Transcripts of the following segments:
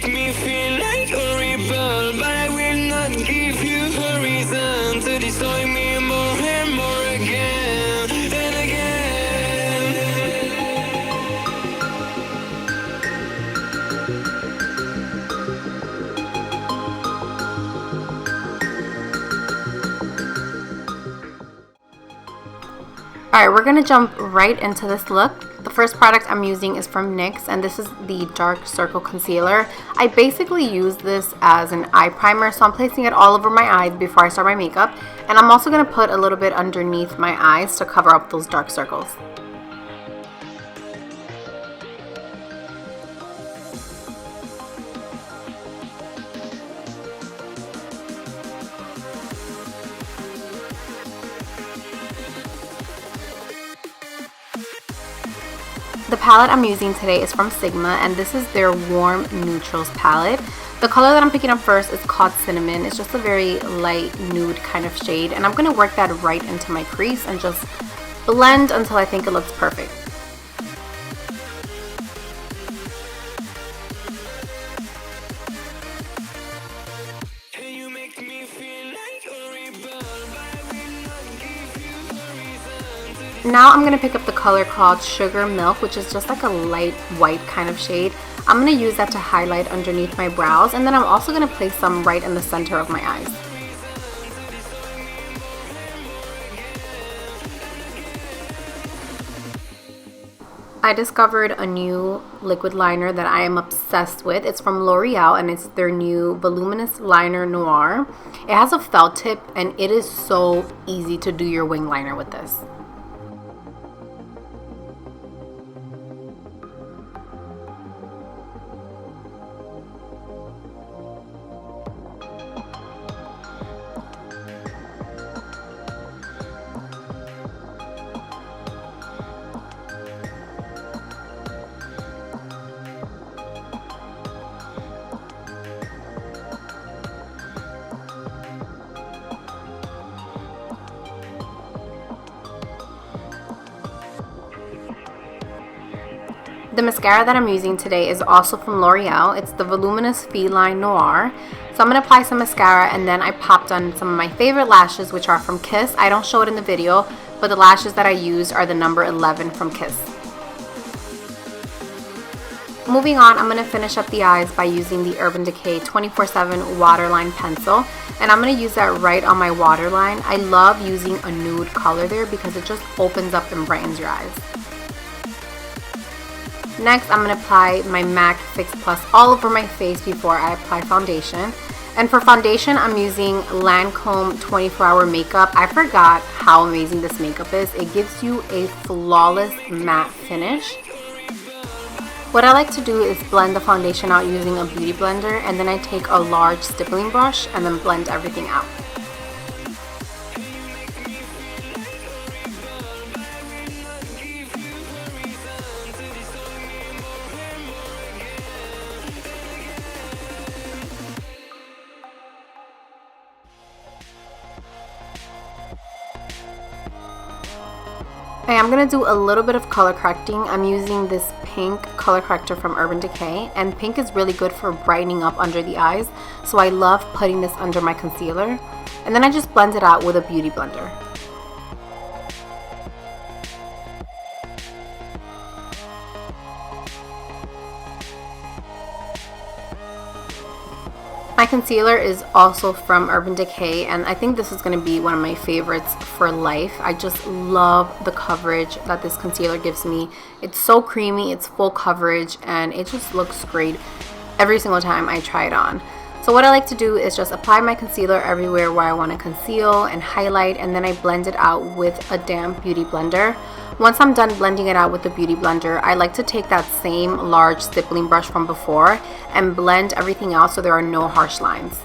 make me feel like a rebel, but I will not give you a reason to destroy me more and more again and again. Alright, we're gonna jump right into this look. The first product I'm using is from NYX, and this is the Dark Circle Concealer. I basically use this as an eye primer, so I'm placing it all over my eyes before I start my makeup. And I'm also gonna put a little bit underneath my eyes to cover up those dark circles. The palette I'm using today is from Sigma, and this is their Warm Neutrals palette. The color that I'm picking up first is called Cinnamon. It's just a very light nude kind of shade, and I'm going to work that right into my crease and just blend until I think it looks perfect. Now I'm going to pick up the color called Sugar Milk, which is just like a light white kind of shade. I'm going to use that to highlight underneath my brows, and then I'm also going to place some right in the center of my eyes. I discovered a new liquid liner that I am obsessed with. It's from L'Oreal, and it's their new Voluminous Liner Noir. It has a felt tip, and it is so easy to do your wing liner with this. The mascara that I'm using today is also from L'Oreal. It's the Voluminous Feline Noir. So I'm going to apply some mascara, and then I popped on some of my favorite lashes, which are from Kiss. I don't show it in the video, but the lashes that I used are the number 11 from Kiss. Moving on, I'm going to finish up the eyes by using the Urban Decay 24/7 Waterline Pencil. And I'm going to use that right on my waterline. I love using a nude color there because it just opens up and brightens your eyes. Next, I'm going to apply my MAC Fix Plus all over my face before I apply foundation. And for foundation, I'm using Lancome 24-Hour Makeup. I forgot how amazing this makeup is. It gives you a flawless matte finish. What I like to do is blend the foundation out using a beauty blender, and then I take a large stippling brush and then blend everything out. Okay, I'm going to do a little bit of color correcting. I'm using this pink color corrector from Urban Decay, and pink is really good for brightening up under the eyes, so I love putting this under my concealer, and then I just blend it out with a beauty blender. My concealer is also from Urban Decay, and I think this is going to be one of my favorites for life. I just love the coverage that this concealer gives me. It's so creamy, it's full coverage, and it just looks great every single time I try it on. So what I like to do is just apply my concealer everywhere where I want to conceal and highlight, and then I blend it out with a damp beauty blender. Once I'm done blending it out with the beauty blender, I like to take that same large stippling brush from before and blend everything out so there are no harsh lines.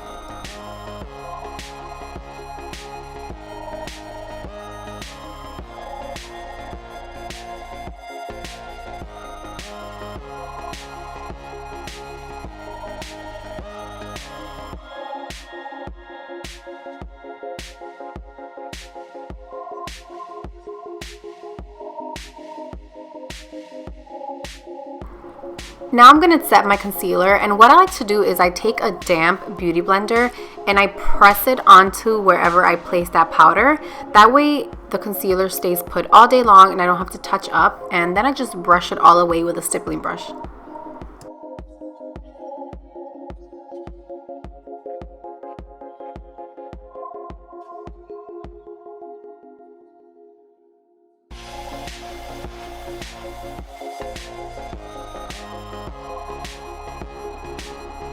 Now I'm going to set my concealer, and what I like to do is I take a damp beauty blender and I press it onto wherever I place that powder. That way the concealer stays put all day long and I don't have to touch up, and then I just brush it all away with a stippling brush.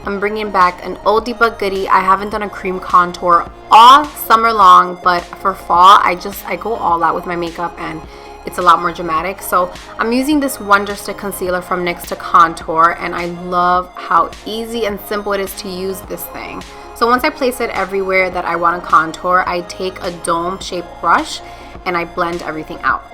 I'm bringing back an oldie but goodie. I haven't done a cream contour all summer long, but for fall I go all out with my makeup and it's a lot more dramatic. So I'm using this Wonder Stick concealer from NYX to contour, and I love how easy and simple it is to use this thing. So once I place it everywhere that I want to contour, I take a dome shaped brush and I blend everything out.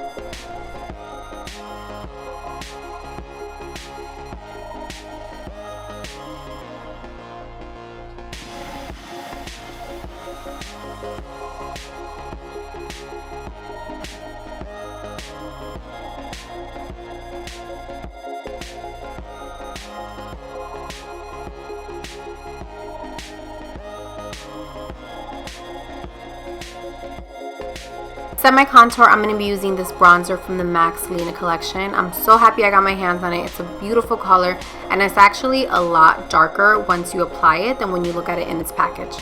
Set my contour, I'm going to be using this bronzer from the MAC FELINE collection. I'm so happy I got my hands on it. It's a beautiful color, and it's actually a lot darker once you apply it than when you look at it in its package.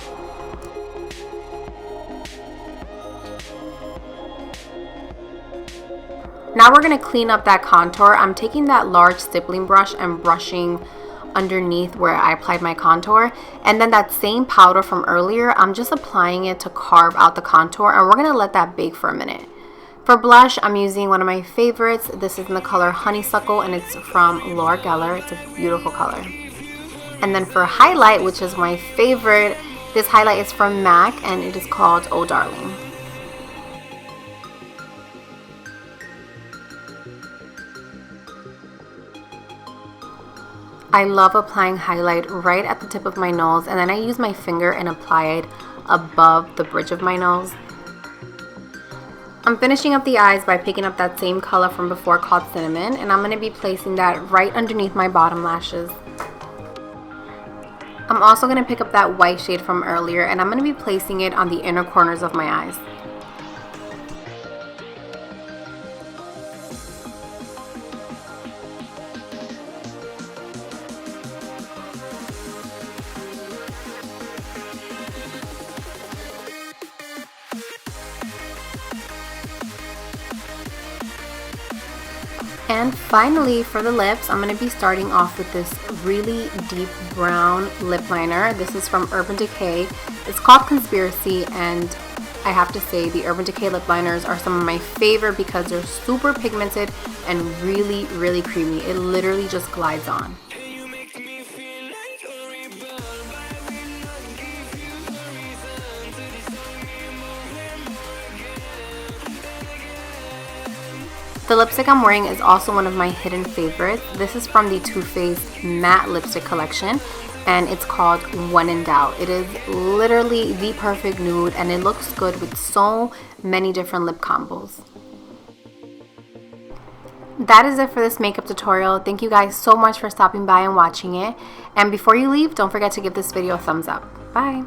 Now we're going to clean up that contour. I'm taking that large stippling brush and brushing underneath where I applied my contour, and then that same powder from earlier, I'm just applying it to carve out the contour, and we're going to let that bake for a minute. For blush, I'm using one of my favorites. This is in the color Honeysuckle, and it's from Laura Geller. It's a beautiful color. And then for highlight, which is my favorite, this highlight is from MAC and it is called Oh Darling. I love applying highlight right at the tip of my nose, and then I use my finger and apply it above the bridge of my nose. I'm finishing up the eyes by picking up that same color from before called Cinnamon, and I'm going to be placing that right underneath my bottom lashes. I'm also going to pick up that white shade from earlier, and I'm going to be placing it on the inner corners of my eyes. And finally, for the lips, I'm going to be starting off with this really deep brown lip liner. This is from Urban Decay. It's called Conspiracy, and I have to say the Urban Decay lip liners are some of my favorite because they're super pigmented and really, really creamy. It literally just glides on. The lipstick I'm wearing is also one of my hidden favorites. This is from the Too Faced matte lipstick collection, and it's called When in Doubt. It is literally the perfect nude, and it looks good with so many different lip combos. That is it for this makeup tutorial. Thank you guys so much for stopping by and watching it. And before you leave, don't forget to give this video a thumbs up. Bye!